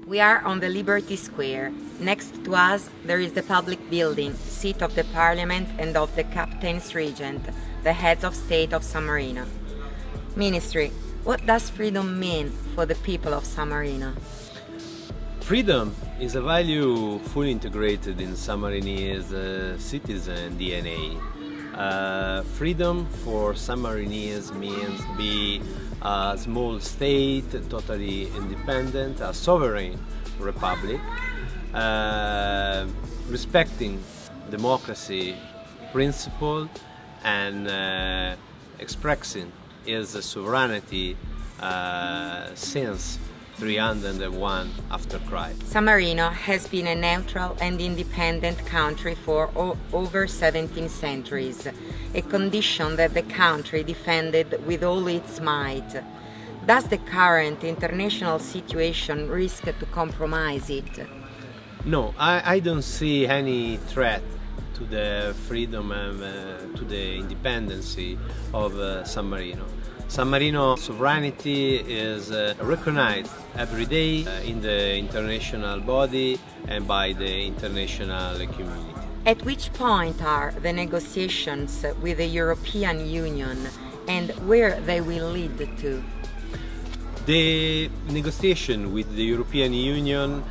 We are on the Liberty Square. Next to us there is the public building, seat of the Parliament and of the Captain's Regent, the heads of state of San Marino. Ministry, what does freedom mean for the people of San Marino? Freedom is a value fully integrated in Sammarinese citizen DNA. Freedom for Sammarinese means be a small state, totally independent, a sovereign republic, respecting democracy principle and expressing its sovereignty since 301 after Christ. San Marino has been a neutral and independent country for over 17 centuries, a condition that the country defended with all its might. Does the current international situation risk to compromise it? No, I don't see any threat to the freedom and to the independence of San Marino. San Marino sovereignty is recognized every day in the international body and by the international community. At which point are the negotiations with the European Union and where they will lead to? The negotiation with the European Union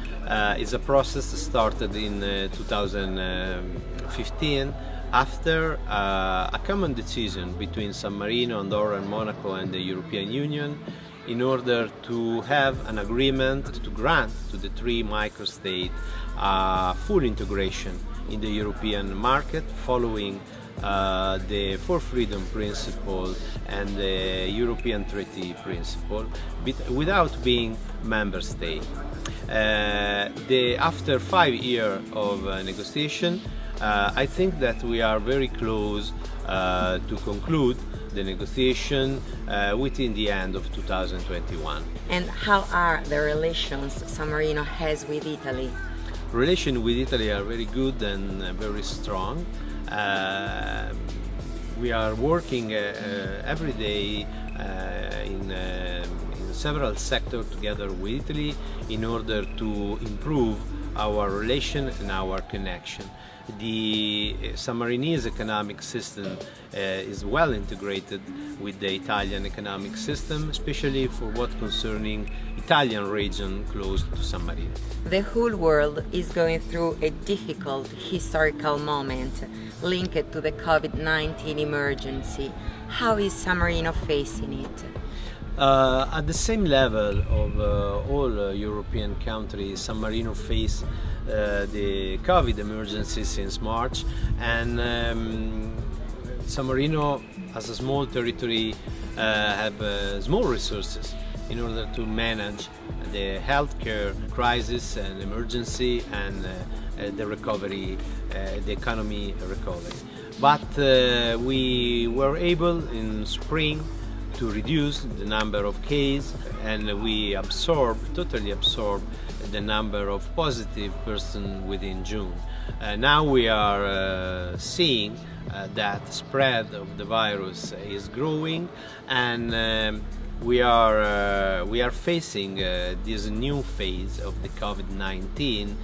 is a process started in 2015 after a common decision between San Marino, Andorra and Monaco and the European Union in order to have an agreement to grant to the three microstates full integration in the European market following the Four Freedom Principle and the European Treaty Principle without being member state. After 5 years of negotiation, I think that we are very close to conclude the negotiation within the end of 2021. And how are the relations San Marino has with Italy? Relations with Italy are very good and very strong. We are working every day in several sectors together with Italy in order to improve our relation and our connection. The Sammarinese economic system is well integrated with the Italian economic system, especially for what concerning Italian region close to San Marino. The whole world is going through a difficult historical moment linked to the COVID-19 emergency. How is San Marino facing it? At the same level of all European countries, San Marino face the COVID emergency since March, and San Marino, as a small territory, have small resources in order to manage the healthcare crisis and emergency and the recovery, the economy recovery. But we were able in spring to reduce the number of cases, and we totally absorbed the number of positive persons within June. Now we are seeing that spread of the virus is growing, and we are facing this new phase of the COVID-19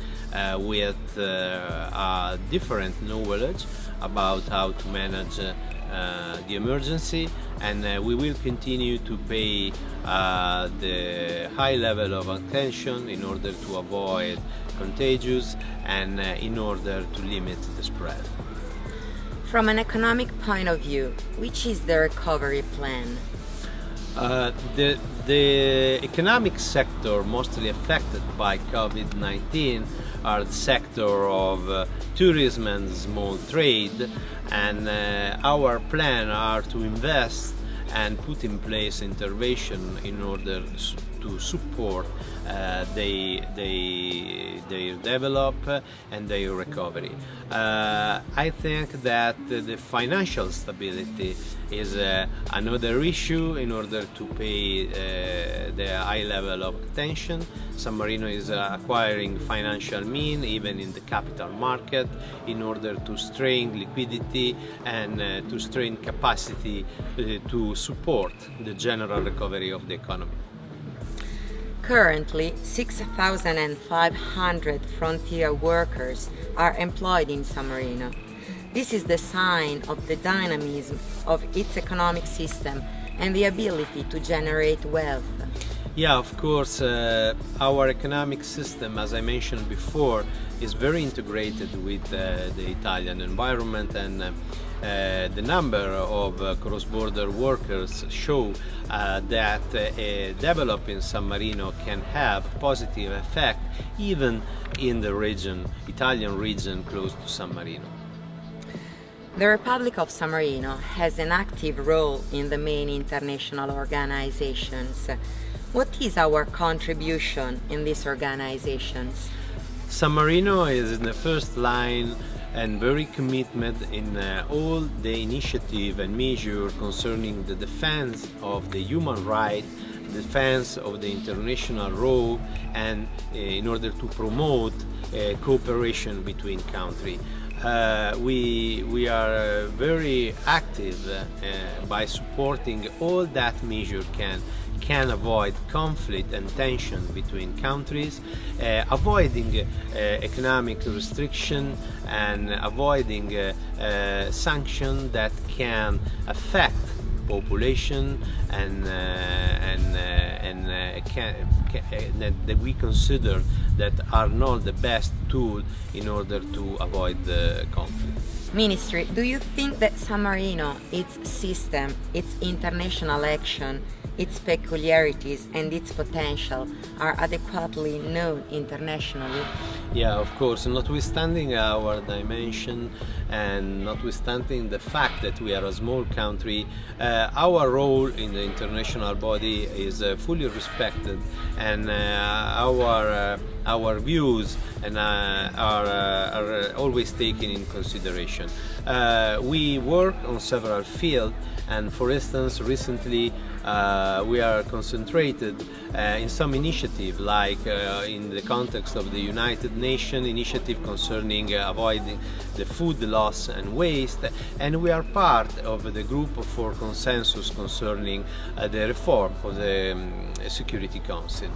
with a different knowledge about how to manage the emergency, and we will continue to pay the high level of attention in order to avoid contagious and in order to limit the spread. From an economic point of view, which is the recovery plan? The economic sector mostly affected by COVID-19 are the sector of tourism and small trade, and our plan are to invest and put in place intervention in order to support their develop and their recovery. I think that the financial stability is another issue in order to pay the high level of attention. San Marino is acquiring financial means even in the capital market in order to strengthen liquidity and to strengthen capacity to support the general recovery of the economy. Currently, 6,500 frontier workers are employed in San Marino. This is the sign of the dynamism of its economic system and the ability to generate wealth. Yeah, of course, our economic system, as I mentioned before, is very integrated with the Italian environment, and the number of cross-border workers show that developing San Marino can have a positive effect even in the region, Italian region close to San Marino. The Republic of San Marino has an active role in the main international organizations. What is our contribution in these organizations? San Marino is in the first line and very committed in all the initiative and measure concerning the defense of the human right, defense of the international law, and in order to promote cooperation between countries. We are very active by supporting all that measure can avoid conflict and tension between countries, avoiding economic restriction and avoiding sanctions that can affect population and that we consider that are not the best tool in order to avoid the conflict. Ministry, do you think that San Marino, its system, its international action, its peculiarities and its potential are adequately known internationally? Yeah, of course, notwithstanding our dimension and notwithstanding the fact that we are a small country, our role in the international body is fully respected, and our views and are always taken in consideration. We work on several fields, and for instance, recently we are concentrated in some initiative, like in the context of the United Nations initiative concerning avoiding the food loss and waste, and we are part of the group for consensus concerning the reform of the Security Council.